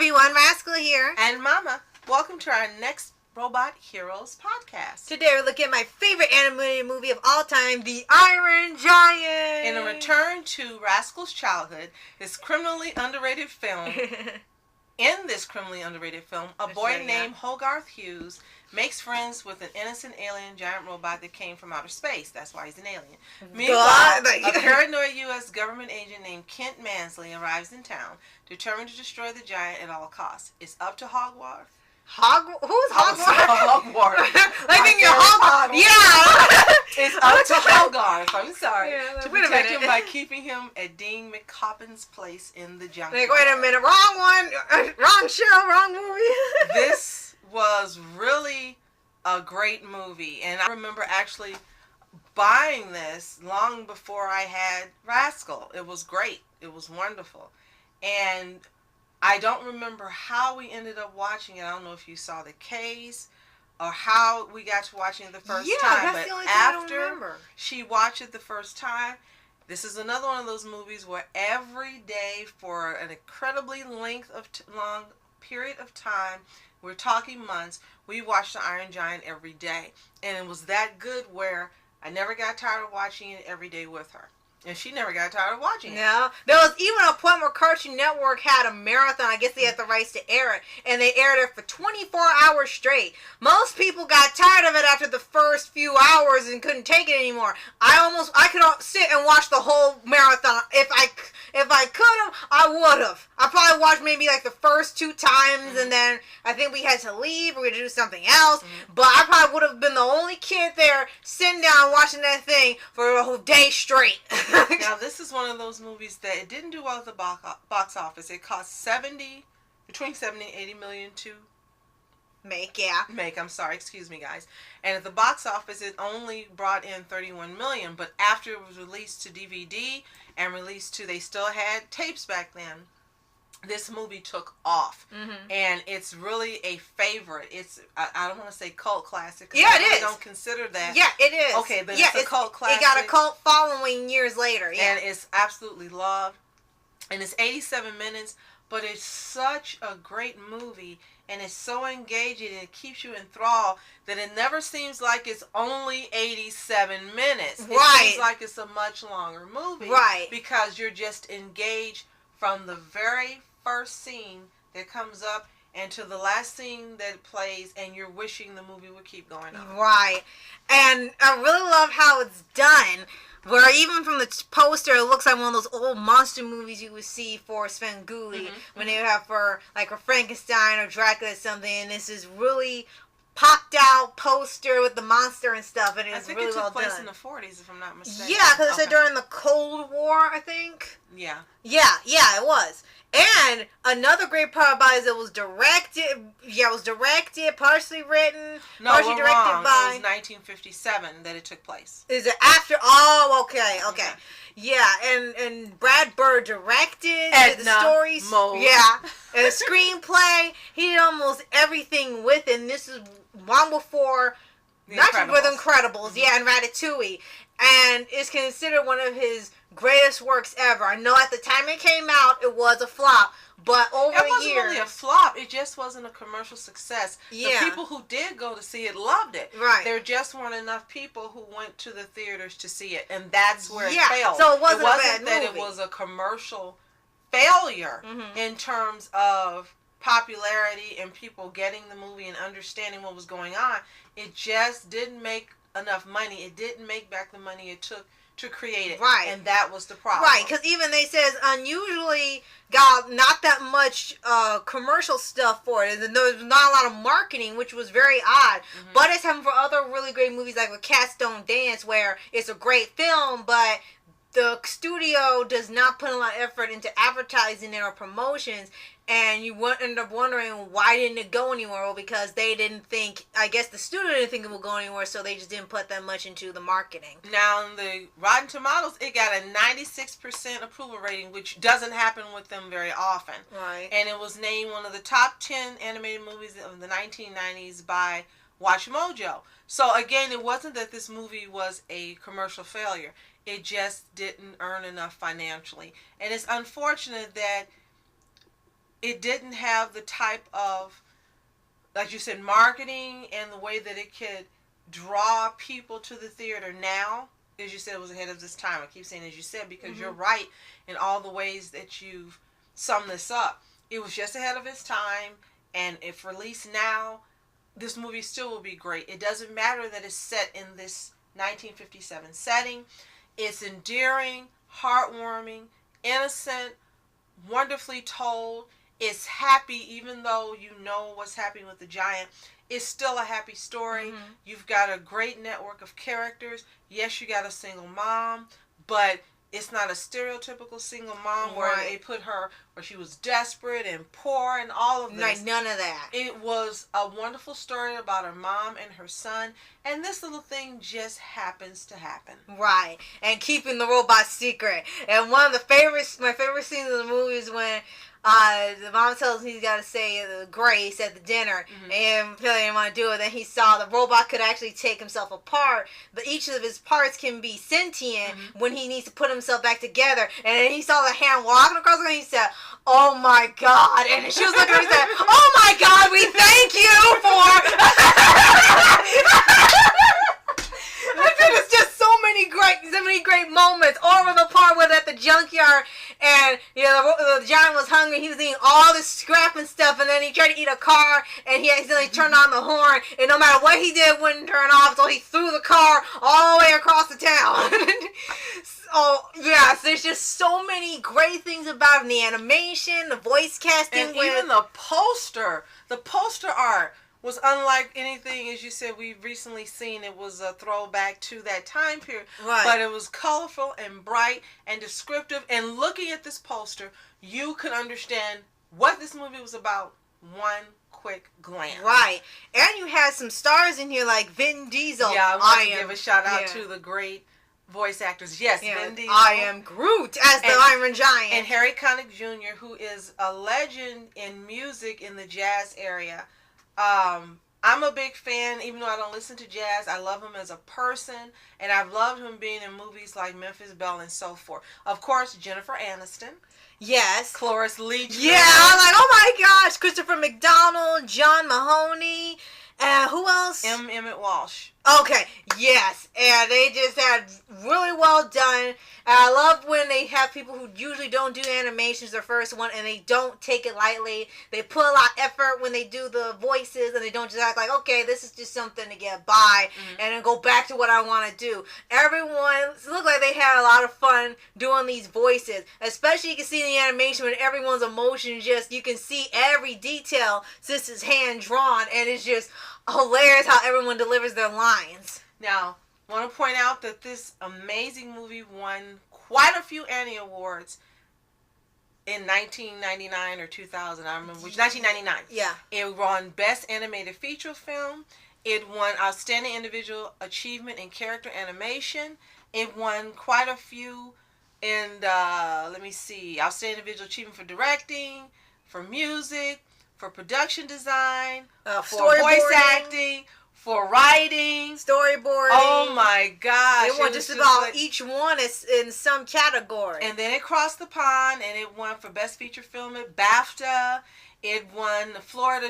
everyone, Rascal here. And Mama, welcome to our next Robot Heroes podcast. Today we're looking at my favorite animated movie of all time, The Iron Giant. In a return to Rascal's childhood, this criminally underrated film, a boy named Hogarth Hughes makes friends with an innocent alien giant robot that came from outer space. That's why he's an alien. Meanwhile, a paranoid U.S. government agent named Kent Mansley arrives in town, determined to destroy the giant at all costs. It's up to Hogarth. Who's Hogarth? Hogarth. I think you're Hogarth. Yeah. It's up to Hogarth. I'm sorry. Yeah, to protect him by keeping him at Dean McCoppin's place in the junkyard. Like, wait a minute. Wrong one. Wrong show. Wrong movie. This was really a great movie. And I remember actually buying this long before I had Rascal. It was great. It was wonderful. And I don't remember how we ended up watching it. I don't know if you saw the case or how we got to watching it the first time. That's but the only thing I don't after remember. she watched it the first time, this is another one of those movies where every day for an incredibly long period of time, we're talking months, we watched The Iron Giant every day. And it was that good where I never got tired of watching it every day with her. And she never got tired of watching it. No. There was even a point where Cartoon Network had a marathon. I guess they had the rights to air it. And they aired it for 24 hours straight. Most people got tired of it after the first few hours and couldn't take it anymore. I could sit and watch the whole marathon. If I could have, I would have. I probably watched maybe like the first 2 times, and then I think we had to leave or we had to do something else. But I probably would have been the only kid there sitting down watching that thing for a whole day straight. Now, this is one of those movies that it didn't do well at the box office. It cost between 70 and 80 million to make. I'm sorry, excuse me, guys. And at the box office, it only brought in 31 million. But after it was released to DVD and they still had tapes back then, this movie took off. And it's really a favorite. It's, I don't want to say cult classic. Yeah, I it really is. don't consider that. Yeah, it is. Okay, but it's a cult classic. It got a cult following years later. Yeah. And it's absolutely loved. And it's 87 minutes, but it's such a great movie. And it's so engaging and it keeps you enthralled that it never seems like it's only 87 minutes. It seems like it's a much longer movie. Right. Because you're just engaged from the very first scene that comes up and to the last scene that plays, and you're wishing the movie would keep going on. Right. And I really love how it's done, where even from the poster, it looks like one of those old monster movies you would see for Svengoolie, when they would have for like a Frankenstein or Dracula or something, and this is really popped out poster with the monster and stuff, and it's really well done. I think it took place in the 40s, if I'm not mistaken. Yeah, because it said during the Cold War, I think. Yeah. Yeah, it was. And another great part about it is it was directed, partially written, partially directed wrong. by... It was 1957 that it took place. Is it after? Oh, okay. Yeah, and Brad Bird directed the stories. Yeah, and the screenplay. He did almost everything with it. And this is long before... The Incredibles. Yeah, and Ratatouille. And it's considered one of his greatest works ever. I know at the time it came out, it was a flop. But over the years... It wasn't really a flop. It just wasn't a commercial success. Yeah. The people who did go to see it loved it. Right. There just weren't enough people who went to the theaters to see it. And that's where it failed. So it wasn't a bad that movie. It was a commercial failure in terms of popularity and people getting the movie and understanding what was going on. It just didn't make enough money. It didn't make back the money it took to create it. Right. And that was the problem. Right, because even they says unusually got not that much commercial stuff for it. And there was not a lot of marketing, which was very odd. But it's happened for other really great movies like with Cats Don't Dance, where it's a great film, but the studio does not put a lot of effort into advertising it or promotions, and you end up wondering why didn't it go anywhere? Well, because they didn't think, I guess the studio didn't think it would go anywhere, so they just didn't put that much into the marketing. Now, in the Rotten Tomatoes, it got a 96% approval rating, which doesn't happen with them very often. Right. And it was named one of the top 10 animated movies of the 1990s by Watch Mojo. So, again, it wasn't that this movie was a commercial failure. It just didn't earn enough financially. And it's unfortunate that it didn't have the type of, like you said, marketing and the way that it could draw people to the theater now. As you said, it was ahead of this time. I keep saying as you said because you're right in all the ways that you've summed this up. It was just ahead of its time, and if released now, this movie still will be great. It doesn't matter that it's set in this 1957 setting. It's endearing, heartwarming, innocent, wonderfully told. It's happy, even though you know what's happening with the giant. It's still a happy story. You've got a great network of characters. Yes, you got a single mom, but it's not a stereotypical single mom where they put her where she was desperate and poor and all of this. Like none of that. It was a wonderful story about her mom and her son, and this little thing just happens to happen. Right, and keeping the robot secret. And one of my favorite scenes of the movie is when the mom tells him he's got to say grace at the dinner, and Billy didn't want to do it. Then he saw the robot could actually take himself apart, but each of his parts can be sentient when he needs to put himself back together. And then he saw the hand walking across the room, and he said, "Oh my God!" And she was looking at him and said, "Oh my God, we thank you for." There's just so many great moments. Or with the part where at the junkyard, and the giant was hungry. He was eating all this scrap and stuff, and then he tried to eat a car, and he accidentally turned on the horn, and no matter what he did, it wouldn't turn off. So he threw the car all the way across the town. So yes, there's just so many great things about it. The animation, the voice casting, and even the poster art was unlike anything, as you said, we've recently seen. It was a throwback to that time period. Right. But it was colorful and bright and descriptive. And looking at this poster, you could understand what this movie was about one quick glance. Right. And you had some stars in here like Vin Diesel. Yeah, I want to give a shout out to the great voice actors. Yes, Vin Diesel. I am Groot as the Iron Giant. And Harry Connick Jr., who is a legend in music in the jazz area. I'm a big fan, even though I don't listen to jazz. I love him as a person, and I've loved him being in movies like Memphis Belle and so forth. Of course, Jennifer Aniston. Yes. Cloris Leachman. Yeah, I'm like, oh my gosh, Christopher McDonald, John Mahoney, who else? Emmett Walsh. Okay, yes, and they just had really well done. And I love when they have people who usually don't do animations their first one, and they don't take it lightly. They put a lot of effort when they do the voices, and they don't just act like, okay, this is just something to get by, and then go back to what I want to do. Everyone looked like they had a lot of fun doing these voices, especially you can see in the animation when everyone's emotions you can see every detail since it's hand drawn, and it's just hilarious how everyone delivers their lines. Now, I want to point out that this amazing movie won quite a few Annie Awards in 1999 or 2000. I remember which 1999. Yeah. It won Best Animated Feature Film. It won Outstanding Individual Achievement in Character Animation. It won quite a few in Outstanding Individual Achievement for Directing, for Music, for Production Design, for voice acting, for writing, storyboarding. Oh my gosh! It won just about each one is in some category. And then it crossed the pond, and it won for Best Feature Film at BAFTA. It won the Florida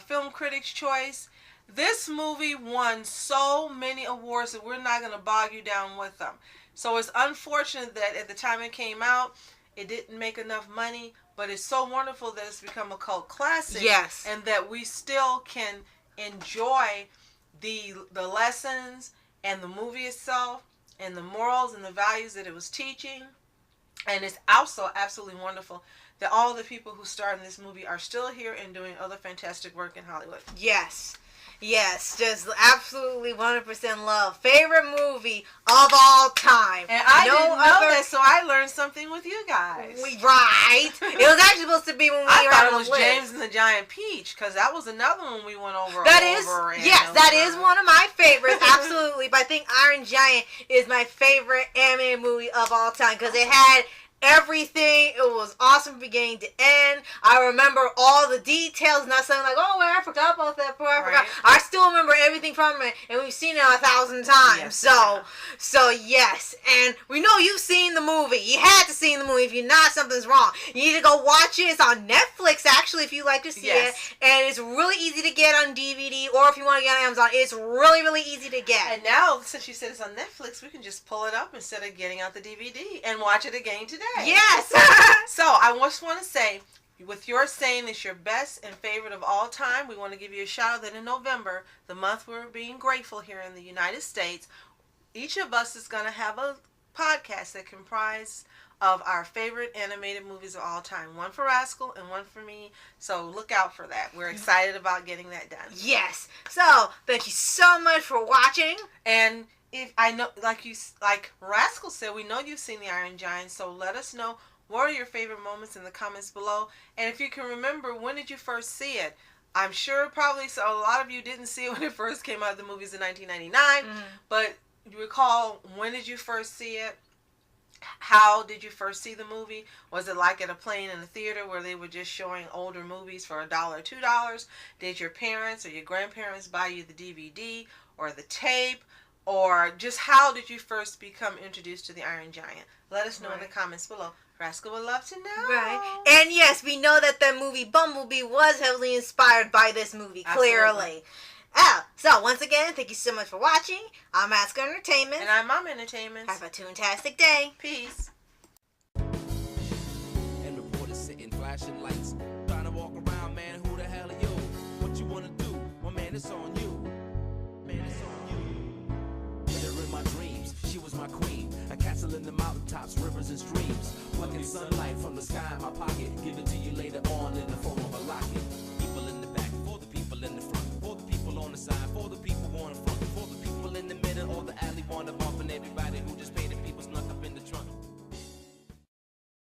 Film Critics' Choice. This movie won so many awards that we're not going to bog you down with them. So it's unfortunate that at the time it came out, it didn't make enough money. But it's so wonderful that it's become a cult classic. Yes. And that we still can enjoy the lessons and the movie itself and the morals and the values that it was teaching. And it's also absolutely wonderful that all the people who starred in this movie are still here and doing other fantastic work in Hollywood. Yes. Yes, just absolutely 100% love. Favorite movie of all time. And I didn't know that, so I learned something with you guys. Right. It was actually supposed to be when we I were thought on it was the list. James and the Giant Peach, because that was another one we went over. That is one of my favorites, absolutely. But I think Iron Giant is my favorite animated movie of all time, because it had everything. It was awesome from beginning to end. I remember all the details, not saying like, oh, I forgot about that part. I still remember everything from it, and we've seen it 1,000 times. Yes, so yes, and we know you've seen the movie. You had to see the movie. If you're not, something's wrong. You need to go watch it. It's on Netflix, actually, if you like to see it. And it's really easy to get on DVD, or if you want to get on Amazon, it's really, really easy to get. And now, since you said it's on Netflix, we can just pull it up instead of getting out the DVD and watch it again today. Yes! So, I just want to say, with your saying it's your best and favorite of all time, we want to give you a shout out that in November, the month we're being grateful here in the United States, each of us is going to have a podcast that comprises of our favorite animated movies of all time. One for Rascal and one for me. So look out for that. We're excited about getting that done. Yes. So thank you so much for watching. And if I know, like Rascal said, we know you've seen the Iron Giant. So let us know what are your favorite moments in the comments below. And if you can remember, when did you first see it? I'm sure probably so a lot of you didn't see it when it first came out. The movie's in 1999. But you recall, when did you first see it? How did you first see the movie? Was it like at a plane in a theater where they were just showing older movies for $1 or $2? Did your parents or your grandparents buy you the DVD or the tape? Or just how did you first become introduced to the Iron Giant? Let us know in the comments below. Rascal would love to know. Right. And yes, we know that the movie Bumblebee was heavily inspired by this movie, clearly. Absolutely. So once again, thank you so much for watching. I'm Rascal Entertainment. And I'm Mom Entertainment. Have a toontastic day. Peace. And reporters sitting, flashing lights, trying to walk around, man, who the hell are you? What you wanna do? Well, man, it's on you. Man, it's on you. With her in my dreams, she was my queen. A castle in the mountaintops, rivers and streams. Plucking sunlight from the sky in my pocket. Give it to you later on in the form of a locket.